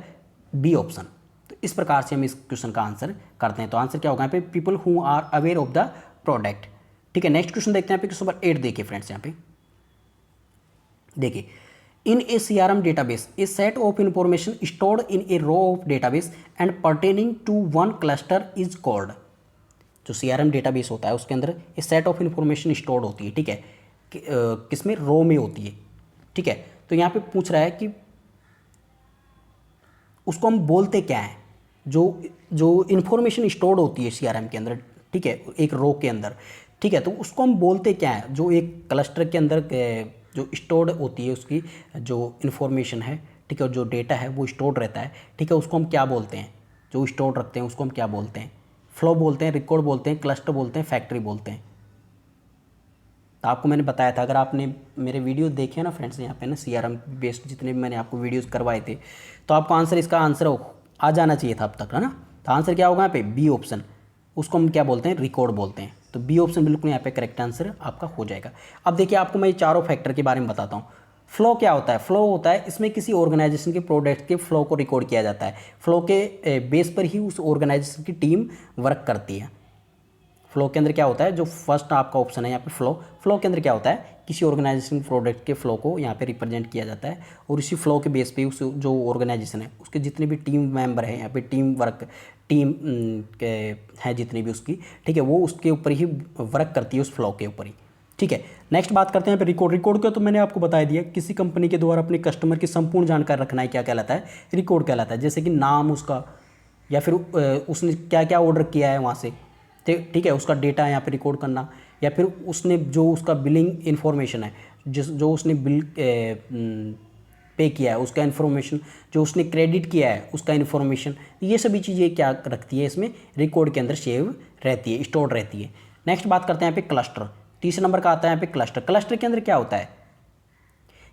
बी ऑप्शन। तो इस प्रकार से हम इस क्वेश्चन का आंसर करते हैं। तो आंसर क्या होगा यहाँ पे, people who are aware of the product, ठीक है। नेक्स्ट क्वेश्चन देखते हैं यहाँ पे, क्वेश्चन नंबर 8 देखिए फ्रेंड्स। यहाँ पे देखिए, in a CRM database a set of information stored in a row of database and pertaining to one cluster is called. जो CRM डेटाबेस होता है उसके अंदर a set of information stored होती है, ठीक है, किसमें, रो में होती है, ठीक है। तो यहाँ पे पूछ रहा है कि उसको हम बोलते क्या हैं, जो इन्फॉर्मेशन स्टोर्ड होती है CRM के अंदर, ठीक है, एक रो के अंदर, ठीक है। तो उसको हम बोलते क्या हैं, जो एक क्लस्टर के अंदर जो स्टोर्ड होती है उसकी जो इन्फॉर्मेशन है, ठीक है, जो डेटा है वो स्टोर्ड रहता है, ठीक है, उसको हम क्या बोलते हैं, जो स्टोर्ड रखते हैं उसको हम क्या बोलते हैं, फ्लो बोलते हैं, रिकॉर्ड बोलते हैं, क्लस्टर बोलते हैं, फैक्ट्री बोलते हैं। तो आपको मैंने बताया था, अगर आपने मेरे वीडियो देखे ना फ्रेंड्स, यहाँ पे ना CRM बेस्ड जितने भी मैंने आपको वीडियोस करवाए थे, तो आपको आंसर, इसका आंसर आ जाना चाहिए था अब तक, है ना। तो आंसर क्या होगा यहाँ पे, बी ऑप्शन, उसको हम क्या बोलते हैं, रिकॉर्ड बोलते हैं। तो बी ऑप्शन बिल्कुल यहाँ पे करेक्ट आंसर आपका हो जाएगा। अब देखिए, आपको मैं ये चारों फैक्टर के बारे में बताता हूँ। फ्लो क्या होता है, फ्लो होता है इसमें किसी ऑर्गेनाइजेशन के प्रोडक्ट के फ्लो को रिकॉर्ड किया जाता है। फ्लो के बेस पर ही उस ऑर्गेनाइजेशन की टीम वर्क करती है। फ्लो के अंदर क्या होता है, जो फर्स्ट आपका ऑप्शन है यहाँ पे फ्लो के अंदर क्या होता है, किसी ऑर्गेनाइजेशन प्रोडक्ट के फ्लो को यहाँ पे रिप्रेजेंट किया जाता है, और इसी फ्लो के बेस पे उस जो ऑर्गेनाइजेशन है उसके जितने भी टीम मेंबर हैं, यहाँ पे टीम के है जितनी भी उसकी, ठीक है, वो उसके ऊपर ही वर्क करती है, उस फ्लो के ऊपर ही, ठीक है। नेक्स्ट बात करते हैं यहाँ पे रिकॉर्ड का, तो मैंने आपको बता दिया, किसी कंपनी के द्वारा अपने कस्टमर की संपूर्ण जानकारी रखना है, क्या कहलाता है, रिकॉर्ड कहलाता है। जैसे कि नाम उसका, या फिर उसने क्या क्या ऑर्डर किया है वहाँ से, ठीक है, उसका डेटा यहाँ पे रिकॉर्ड करना, या फिर उसने जो उसका बिलिंग इन्फॉर्मेशन है, जो उसने बिल पे किया है उसका इन्फॉर्मेशन, जो उसने क्रेडिट किया है उसका इन्फॉर्मेशन, ये सभी चीज़ें क्या रखती है, इसमें रिकॉर्ड के अंदर सेव रहती है, स्टोर्ड रहती है। नेक्स्ट बात करते हैं यहाँ पे क्लस्टर, तीसरे नंबर का आता है यहाँ पे क्लस्टर के अंदर क्या होता है,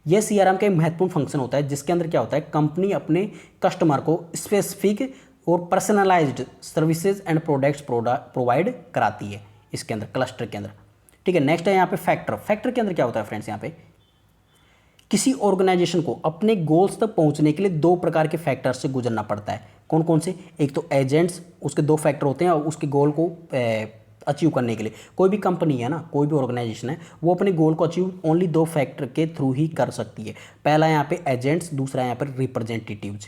यह CRM का एक महत्वपूर्ण फंक्शन होता है, जिसके अंदर क्या होता है, कंपनी अपने कस्टमर को स्पेसिफिक और personalised services and products provide कराती है इसके अंदर, क्लस्टर के अंदर, ठीक है। नेक्स्ट है यहाँ पे फैक्टर के अंदर क्या होता है फ्रेंड्स, यहाँ पे किसी ऑर्गेनाइजेशन को अपने गोल्स तक पहुंचने के लिए दो प्रकार के फैक्टर्स से गुजरना पड़ता है। कौन कौन से, एक तो एजेंट्स, उसके दो फैक्टर होते हैं, और उसके गोल को अचीव करने के लिए कोई भी कंपनी है ना, कोई भी ऑर्गेनाइजेशन है, वो अपने गोल को अचीव ओनली दो फैक्टर के थ्रू ही कर सकती है। पहला यहाँ पे एजेंट्स, दूसरा यहाँ पर रिप्रेजेंटेटिव्स।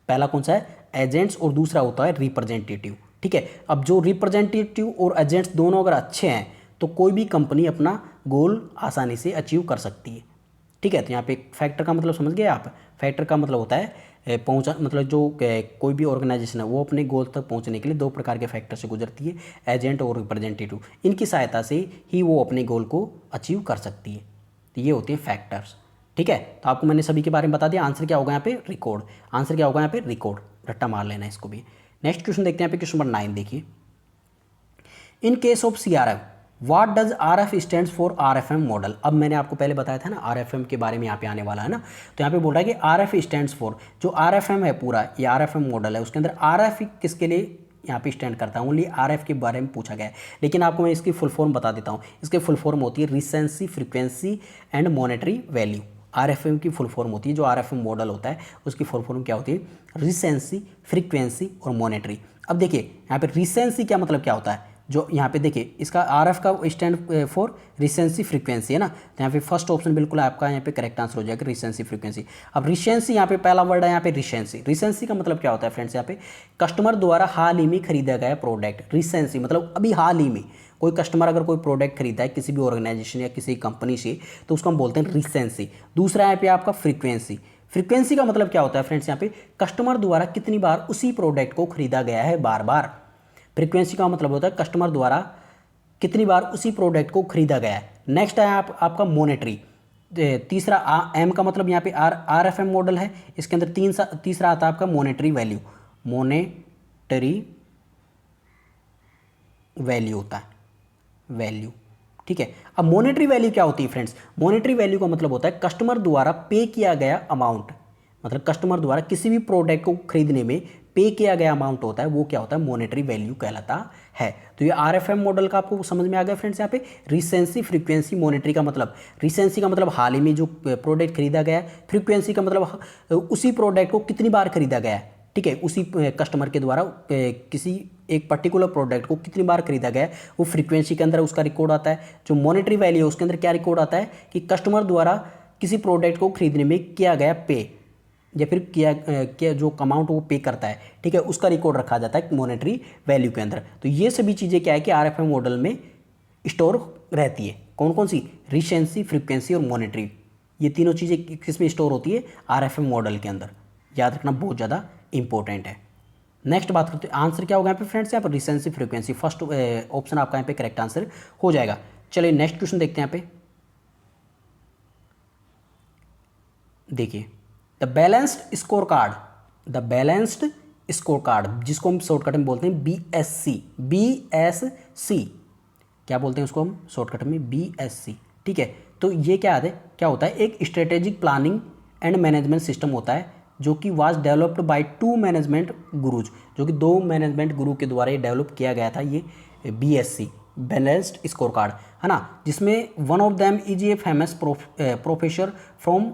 पहला कौन सा है, एजेंट्स, और दूसरा होता है रिप्रेजेंटेटिव, ठीक है। अब जो रिप्रेजेंटेटिव और एजेंट्स दोनों अगर अच्छे हैं तो कोई भी कंपनी अपना गोल आसानी से अचीव कर सकती है, ठीक है। तो यहाँ पे फैक्टर का मतलब समझ गए आप, फैक्टर का मतलब होता है पहुँचा, मतलब जो कोई भी ऑर्गेनाइजेशन है वो अपने गोल तक पहुँचने के लिए दो प्रकार के फैक्टर से गुजरती है, एजेंट और रिप्रेजेंटेटिव। इनकी सहायता से ही वो अपने गोल को अचीव कर सकती है। तो ये होते हैं फैक्टर्स, ठीक है। तो आपको मैंने सभी के बारे में बता दिया। आंसर क्या होगा यहाँ पे, रिकॉर्ड। आंसर क्या होगा यहाँ पे, रिकॉर्ड, रट्टा मार लेना इसको भी। नेक्स्ट क्वेश्चन देखते हैं यहाँ पे, क्वेश्चन नंबर 9 देखिए। In case of CRM what does RF stands for RFM model. अब मैंने आपको पहले बताया था ना RFM के बारे में, यहाँ पे आने वाला है ना। तो यहाँ पे बोल रहा है कि RF स्टैंड्स फॉर, जो RFM है पूरा, ये RFM मॉडल है, उसके अंदर RF किसके लिए यहाँ पे स्टैंड करता है, ओनली RF के बारे में पूछा गया है। लेकिन आपको मैं इसकी फुल फॉर्म बता देता हूँ। इसकी फुल फॉर्म होती है recency, frequency and monetary value. RFM की फुल फॉर्म होती है, जो RFM मॉडल होता है उसकी फुल फॉर्म क्या होती है, रिसेंसी, फ्रीक्वेंसी और मॉनेटरी। अब देखिए यहाँ पे रिसेंसी क्या मतलब क्या होता है, जो यहाँ पे देखिए इसका RF का स्टैंड फॉर रिसेंसी फ्रीक्वेंसी है ना। तो यहाँ पे फर्स्ट ऑप्शन बिल्कुल आपका यहाँ पे करेक्ट आंसर हो जाएगा, रिसेंसी फ्रीक्वेंसी। अब रिसेंसी यहाँ पे पहला वर्ड है यहाँ पे रिसेंसी। रिसेंसी का मतलब क्या होता है फ्रेंड्स, यहाँ पे कस्टमर द्वारा हाल ही में खरीदा गया प्रोडक्ट। रिसेंसी मतलब अभी हाल ही में कोई कस्टमर अगर कोई प्रोडक्ट खरीदा है किसी भी ऑर्गेनाइजेशन या किसी कंपनी से, तो उसको हम बोलते हैं रिसेंसी। दूसरा यहाँ पे आपका फ्रीक्वेंसी। फ्रीक्वेंसी का मतलब क्या होता है फ्रेंड्स, यहाँ पे कस्टमर द्वारा कितनी बार उसी प्रोडक्ट को खरीदा गया है, बार बार। फ्रीक्वेंसी का मतलब होता है कस्टमर द्वारा कितनी बार उसी प्रोडक्ट को खरीदा गया है। नेक्स्ट है आपका मॉनेटरी। तीसरा एम का मतलब यहाँ पे RFM मॉडल है, इसके अंदर तीसरा आता है आपका मॉनेटरी वैल्यू। मॉनेटरी वैल्यू होता है, वैल्यू, ठीक है। अब मॉनेटरी वैल्यू क्या होती है फ्रेंड्स? मॉनेटरी वैल्यू का मतलब होता है कस्टमर द्वारा पे किया गया अमाउंट, मतलब कस्टमर द्वारा किसी भी प्रोडक्ट को खरीदने में पे किया गया अमाउंट होता है, वो क्या होता है? मॉनेटरी वैल्यू कहलाता है। तो ये RFM मॉडल का आपको समझ में आ गया फ्रेंड्स। यहाँ पे रिसेंसी फ्रीक्वेंसी मॉनेटरी का मतलब, रिसेंसी का मतलब हाल ही में जो प्रोडक्ट खरीदा गया है, फ्रीक्वेंसी का मतलब उसी प्रोडक्ट को कितनी बार खरीदा गया है, ठीक है, उसी कस्टमर के द्वारा किसी एक पर्टिकुलर प्रोडक्ट को कितनी बार खरीदा गया है, वो फ्रीक्वेंसी के अंदर उसका रिकॉर्ड आता है। जो मॉनेटरी वैल्यू है उसके अंदर क्या रिकॉर्ड आता है कि कस्टमर द्वारा किसी प्रोडक्ट को खरीदने में किया गया पे, या फिर किया जो अमाउंट वो पे करता है, ठीक है, उसका रिकॉर्ड रखा जाता है मॉनेटरी वैल्यू के अंदर। तो ये सभी चीज़ें क्या है कि RFM मॉडल में स्टोर रहती है। कौन कौन सी? रिसेंसी, फ्रीक्वेंसी और मॉनेटरी, ये तीनों चीज़ें किस में स्टोर होती है? RFM मॉडल के अंदर। याद रखना बहुत ज़्यादा इंपॉर्टेंट है। नेक्स्ट बात करते हैं, आंसर क्या होगा यहाँ पे फ्रेंड्स? यहाँ पर रिसेंसी फ्रीक्वेंसी, फर्स्ट ऑप्शन आपका यहाँ पे करेक्ट आंसर हो जाएगा। चलिए नेक्स्ट क्वेश्चन देखते हैं। यहाँ पे देखिए, the balanced score card, the balanced score card जिसको हम शॉर्टकट में बोलते हैं BSC, क्या बोलते हैं उसको हम शॉर्टकट में? BSC, ठीक है। तो ये क्या होता है? एक strategic planning and management system होता है जो कि was developed by 2 management gurus, जो कि 2 मैनेजमेंट गुरु के द्वारा ये डेवलप किया गया था, ये BSC बैलेंस्ड स्कोर कार्ड, है ना, जिसमें one of them is a famous professor from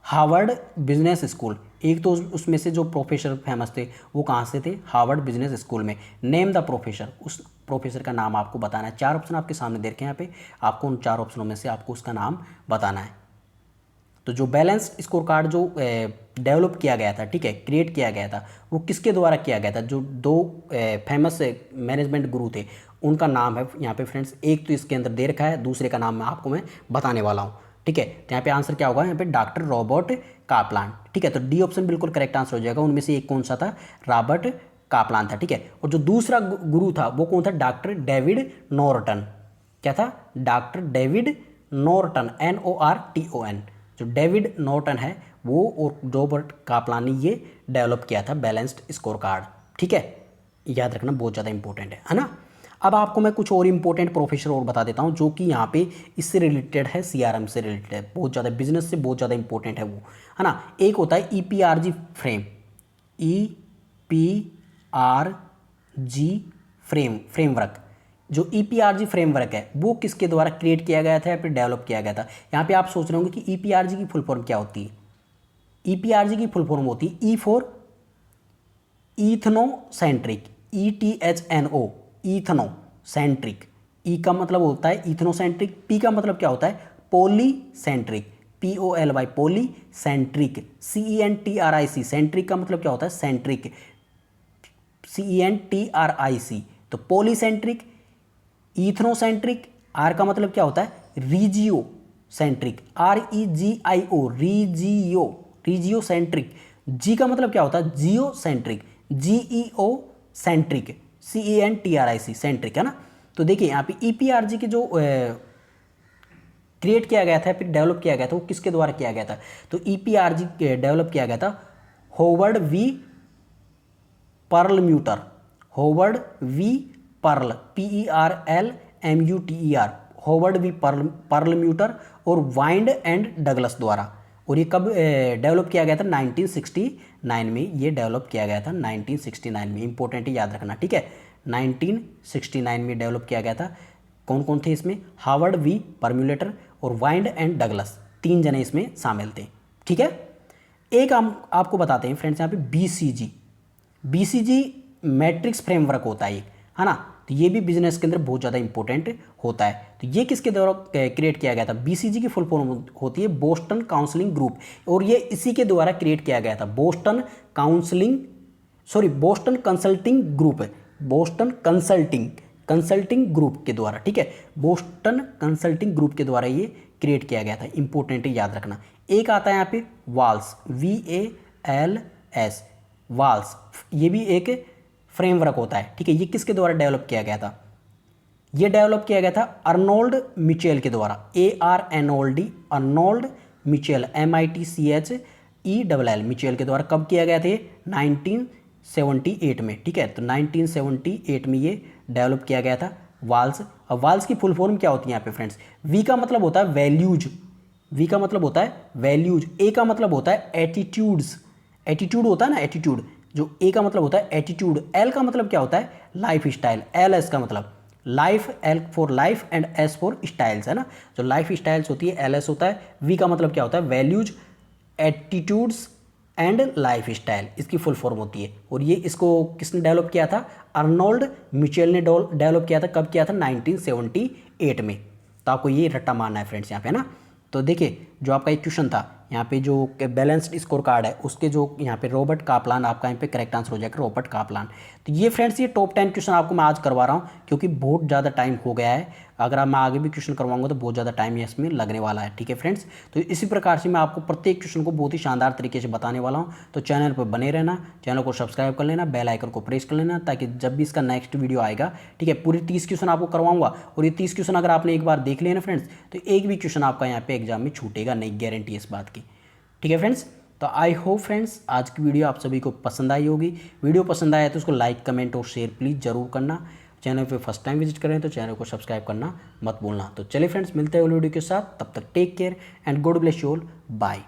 Harvard business school. एक तो उसमें से जो प्रोफेसर फेमस थे वो कहाँ से थे? हार्वर्ड बिजनेस स्कूल में। नेम द प्रोफेसर, उस प्रोफेसर का नाम आपको बताना है। 4 ऑप्शन आपके सामने दे रखे हैं यहाँ पे, आपको उन 4 ऑप्शनों में से आपको उसका नाम बताना है। तो जो बैलेंस्ड स्कोर कार्ड जो डेवलप किया गया था, ठीक है, क्रिएट किया गया था, वो किसके द्वारा किया गया था? जो 2 फेमस मैनेजमेंट गुरु थे उनका नाम है यहाँ पे फ्रेंड्स। एक तो इसके अंदर दे रखा है, दूसरे का नाम मैं बताने वाला हूँ, ठीक है। तो यहाँ पे आंसर क्या होगा? यहाँ पे डॉक्टर रॉबर्ट कापलान, ठीक है। तो डी ऑप्शन बिल्कुल करेक्ट आंसर हो जाएगा। उनमें से एक कौन सा था? रॉबर्ट कापलान था, ठीक है। और जो दूसरा गुरु था वो कौन था? Doctor David Norton. क्या था? Doctor David Norton, NORTON। जो डेविड नॉर्टन है वो और रॉबर्ट कापलान ने ये डेवलप किया था बैलेंस्ड स्कोर कार्ड, ठीक है। याद रखना बहुत ज़्यादा इंपॉर्टेंट है ना। अब आपको मैं कुछ और इंपॉर्टेंट प्रोफेसर और बता देता हूँ जो कि यहाँ पे इससे रिलेटेड है, CRM से रिलेटेड है, बहुत ज़्यादा बिजनेस से बहुत ज़्यादा इंपॉर्टेंट है वो, है ना। एक होता है EPRG फ्रेमवर्क। जो EPRG फ्रेमवर्क है वो किसके द्वारा क्रिएट किया गया था या फिर डेवलप किया गया था? यहाँ पे आप सोच रहे होंगे कि EPRG की फुल फॉर्म क्या होती है? EPRG की फुल फॉर्म होती है E for ethnocentric, ETHNO, ethnocentric. E का मतलब होता है इथनोसेंट्रिक, पी का मतलब क्या होता है? Polycentric, POLY, polycentric, CENTRIC, centric का मतलब क्या होता है? Centric, CENTRIC। तो पॉलीसेंट्रिक, इथनोसेंट्रिक, आर का मतलब क्या होता है? Regiocentric, REGIO, regiocentric. G का मतलब क्या होता है? Geocentric, GEO centric, CENTRIC, centric, है ना। तो देखिए यहाँ पे EPRG के जो क्रिएट किया गया था फिर डेवलप किया गया था वो किसके द्वारा किया गया था? तो EPRG डेवलप किया गया था Howard V Perlmutter, Howard V Perl, PERLMUTER, Howard V Perlmutter और वाइंड एंड डगलस द्वारा। और ये कब डेवलप किया गया था? 1969 में ये डेवलप किया गया था, 1969 में। इंपॉर्टेंट याद रखना, ठीक है। 1969 में डेवलप किया गया था। कौन कौन थे इसमें? हार्वर्ड वी पर्म्यूलेटर और वाइंड एंड डगलस, 3 जने इसमें शामिल थे, ठीक है। एक हम आपको बताते हैं फ्रेंड्स यहाँ पे BCG मैट्रिक्स फ्रेमवर्क होता है, है ना। तो ये भी बिजनेस के अंदर बहुत ज़्यादा इंपॉर्टेंट होता है। तो ये किसके द्वारा क्रिएट किया गया था? BCG की फुल फॉर्म होती है बोस्टन काउंसलिंग ग्रुप, और ये इसी के द्वारा क्रिएट किया गया था, Boston consulting group, Boston consulting group के द्वारा, ठीक है। बोस्टन कंसल्टिंग ग्रुप के द्वारा ये क्रिएट किया गया था। इंपॉर्टेंट याद रखना। एक आता है यहाँ पे वाल्स, WALS, वाल्स, ये भी एक फ्रेमवर्क होता है, ठीक है। ये किसके द्वारा डेवलप किया गया था? ये डेवलप किया गया था अर्नोल्ड मिचेल के द्वारा, ARNOLD, Arnold Mitchell, MITCHELL Mitchell के द्वारा कब किया गया था? 1978 में। ठीक है, तो 1978 में ये डेवलप किया गया था वाल्स। अब वाल्स की फुल फॉर्म क्या होती है यहाँ पे फ्रेंड्स? वी का मतलब होता है वैल्यूज, वी का मतलब होता है वैल्यूज, ए का मतलब होता है एटीट्यूड्स, एटीट्यूड होता है ना, एटीट्यूड, जो ए का मतलब होता है एटीट्यूड, एल का मतलब क्या होता है? लाइफ स्टाइल, एल एस का मतलब life, L for life and S for styles, है ना, जो लाइफ स्टाइल्स होती है एल एस होता है, वी का मतलब क्या होता है? Values, attitudes and life style, इसकी फुल फॉर्म होती है। और ये इसको किसने डेवलप किया था? अर्नोल्ड मिचेल ने डेवलप किया था। कब किया था? 1978 में। तो आपको ये रट्टा मारना है फ्रेंड्स यहाँ पे, ना। तो देखिए जो आपका एक क्वेश्चन था यहाँ पे, जो बैलेंस्ड स्कोर कार्ड है उसके जो यहाँ पे रॉबर्ट कापलान, आपका यहाँ पे करेक्ट आंसर हो जाएगा रॉबर्ट कापलान। तो ये फ्रेंड्स ये टॉप 10 क्वेश्चन आपको मैं आज करवा रहा हूँ क्योंकि बहुत ज़्यादा टाइम हो गया है। अगर मैं आगे भी क्वेश्चन करवाऊंगा तो बहुत ज़्यादा टाइम इसमें लगने वाला है। ठीक है फ्रेंड्स, तो इसी प्रकार से मैं आपको प्रत्येक क्वेश्चन को बहुत ही शानदार तरीके से बताने वाला हूँ। तो चैनल पर बने रहना, चैनल को सब्सक्राइब कर लेना, बेल आइकन को प्रेस कर लेना, ताकि जब भी इसका नेक्स्ट वीडियो आएगा, ठीक है, पूरी 30 क्वेश्चन आपको करवाऊंगा। और ये 30 क्वेश्चन अगर आपने एक बार देख लिया ना फ्रेंड्स, तो एक भी क्वेश्चन आपका यहाँ पे एग्जाम में छूटेगा नहीं, गारंटी है इस बात की। ठीक है फ्रेंड्स, तो आई होप फ्रेंड्स आज की वीडियो आप सभी को पसंद आई होगी। वीडियो पसंद आया तो उसको लाइक, कमेंट और शेयर प्लीज़ जरूर करना। चैनल पे फर्स्ट टाइम विजिट करें तो चैनल को सब्सक्राइब करना मत भूलना। तो चलिए फ्रेंड्स, मिलते हैं अगली वीडियो के साथ, तब तक take care and God bless you all, bye.